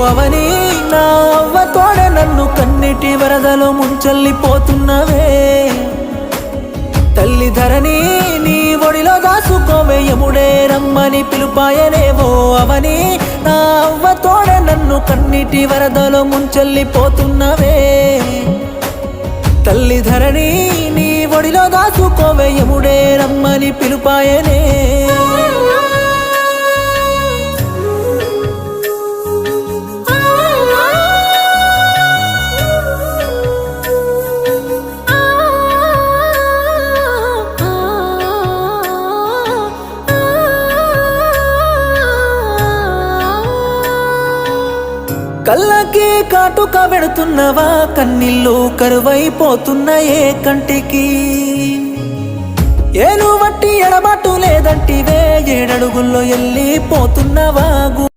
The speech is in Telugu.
అవని నా అవ్వ తోడే నన్ను కన్నీటి వరదలో ముంచెల్లిపోతున్నవే తల్లి ధరణి నీ ఒడిలో దాసుకోవే యముడే రమ్మని పిలుపాయనేవో అవని నా అవ్వ తోడే నన్ను కన్నీటి వరదలో ముంచెల్లిపోతున్నవే తల్లి ధరణి నీ ఒడిలో దాసుకోవే యముడే రమ్మని పిలుపాయనే కళ్ళకి కాటుక పెడుతున్నవా కన్నీళ్ళు కరువైపోతున్నాయే కంటికి ఏను వట్టి ఎడబాటు లేదంటివే 7 అడుగుల్లో వెళ్ళిపోతున్నవా